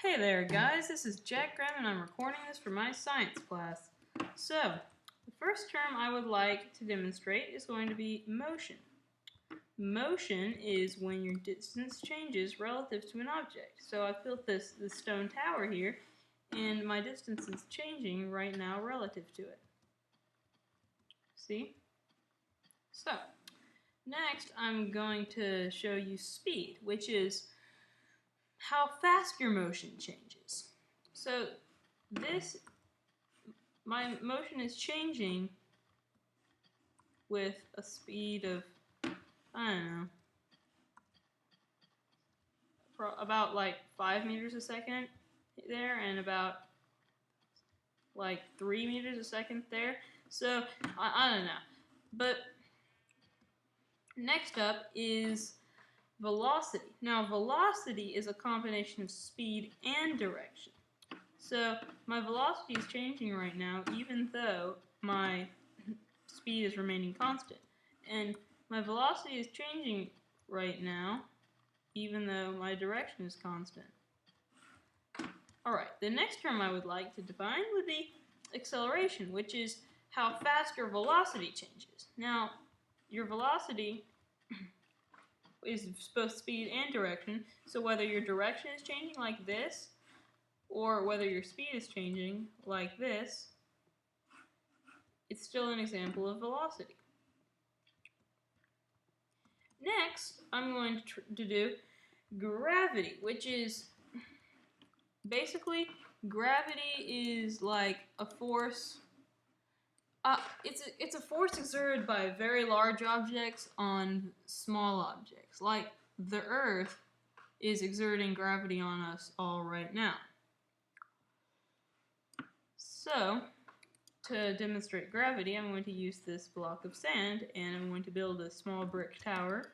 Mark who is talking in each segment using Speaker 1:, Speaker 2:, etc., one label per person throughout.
Speaker 1: Hey there guys, this is Jack Graham and I'm recording this for my science class. So, the first term I would like to demonstrate is going to be motion. Motion is when your distance changes relative to an object. So I've built this stone tower here and my distance is changing right now relative to it. See? So, next I'm going to show you speed, which is how fast your motion changes. So my motion is changing with a speed of, I don't know, about like 5 meters a second there and about like 3 meters a second there. So I don't know. But next up is velocity. Now velocity is a combination of speed and direction. So my velocity is changing right now even though my speed is remaining constant. And my velocity is changing right now even though my direction is constant. Alright, the next term I would like to define would be acceleration, which is how fast your velocity changes. Now, your velocity is both speed and direction, so whether your direction is changing like this, or whether your speed is changing like this, it's still an example of velocity. Next, I'm going to do gravity, which is basically, gravity is like a force. It's a force exerted by very large objects on small objects. Like the Earth is exerting gravity on us all right now. So, to demonstrate gravity, I'm going to use this block of sand and I'm going to build a small brick tower.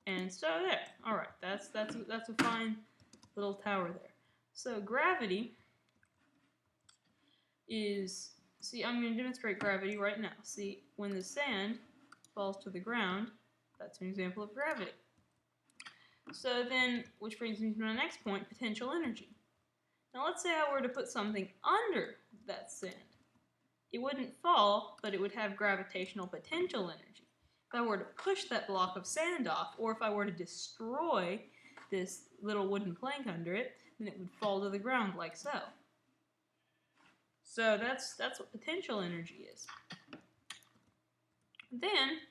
Speaker 1: And so there. Alright, that's a fine little tower there. So gravity is, see, I'm going to demonstrate gravity right now. See, when the sand falls to the ground, that's an example of gravity. So then, which brings me to my next point, potential energy. Now let's say I were to put something under that sand. It wouldn't fall, but it would have gravitational potential energy. If I were to push that block of sand off, or if I were to destroy this little wooden plank under it, then it would fall to the ground like so. So that's what potential energy is. Then,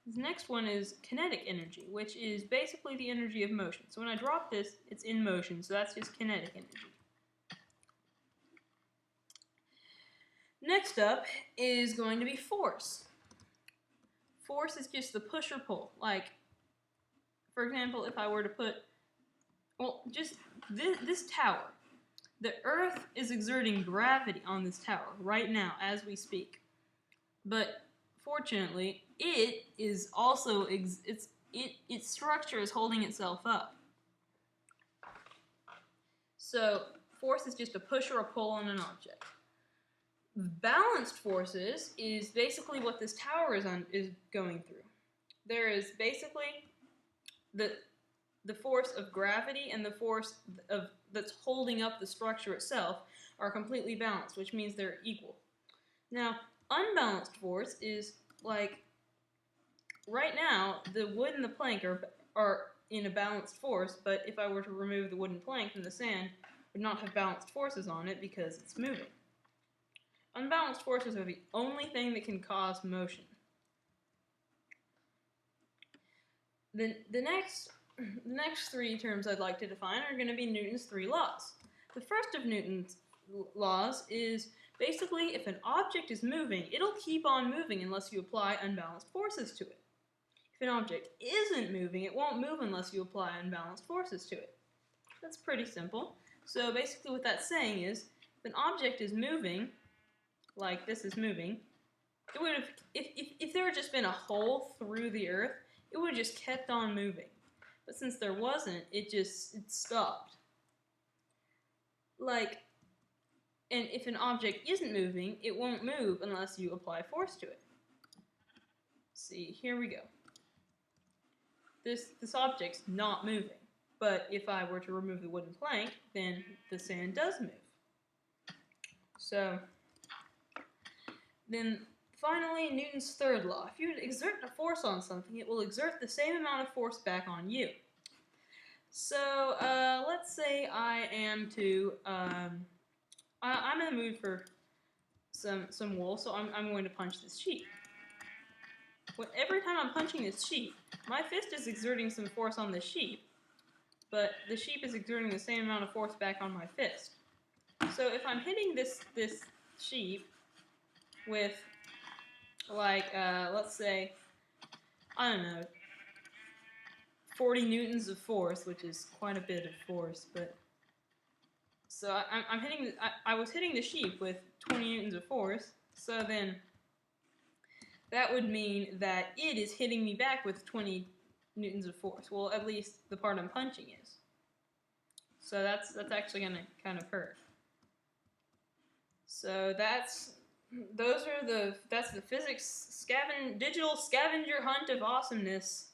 Speaker 1: the next one is kinetic energy, which is basically the energy of motion. So when I drop this, it's in motion, so that's just kinetic energy. Next up is going to be force. Force is just the push or pull. Like, for example, if I were to put, well, just this tower. The Earth is exerting gravity on this tower right now as we speak. But fortunately, it is also, its structure is holding itself up. So, force is just a push or a pull on an object. Balanced forces is basically what this tower is going through. There is basically the force of gravity and the force that's holding up the structure itself are completely balanced, which means they're equal. Now, unbalanced force is like, right now, the wood and the plank are in a balanced force, but if I were to remove the wooden plank from the sand, I would not have balanced forces on it because it's moving. Unbalanced forces are the only thing that can cause motion. The next three terms I'd like to define are going to be Newton's three laws. The first of Newton's laws is basically if an object is moving, it'll keep on moving unless you apply unbalanced forces to it. If an object isn't moving, it won't move unless you apply unbalanced forces to it. That's pretty simple. So basically what that's saying is, if an object is moving, like this is moving, it would have, if there had just been a hole through the Earth, it would have just kept on moving. But since there wasn't, it stopped. Like, And if an object isn't moving, it won't move unless you apply force to it. See, here we go. This object's not moving. But if I were to remove the wooden plank, then the sand does move. So, then finally, Newton's third law. If you exert a force on something, it will exert the same amount of force back on you. So, let's say I am to, I'm in the mood for some wool, so I'm going to punch this sheep. Every time I'm punching this sheep, my fist is exerting some force on the sheep, but the sheep is exerting the same amount of force back on my fist. So if I'm hitting this sheep with, like, let's say, I don't know, 40 newtons of force, which is quite a bit of force, but so I was hitting the sheep with 20 newtons of force, so then that would mean that it is hitting me back with 20 newtons of force. Well, at least the part I'm punching is. So that's actually going to kind of hurt. So that's the physics digital scavenger hunt of awesomeness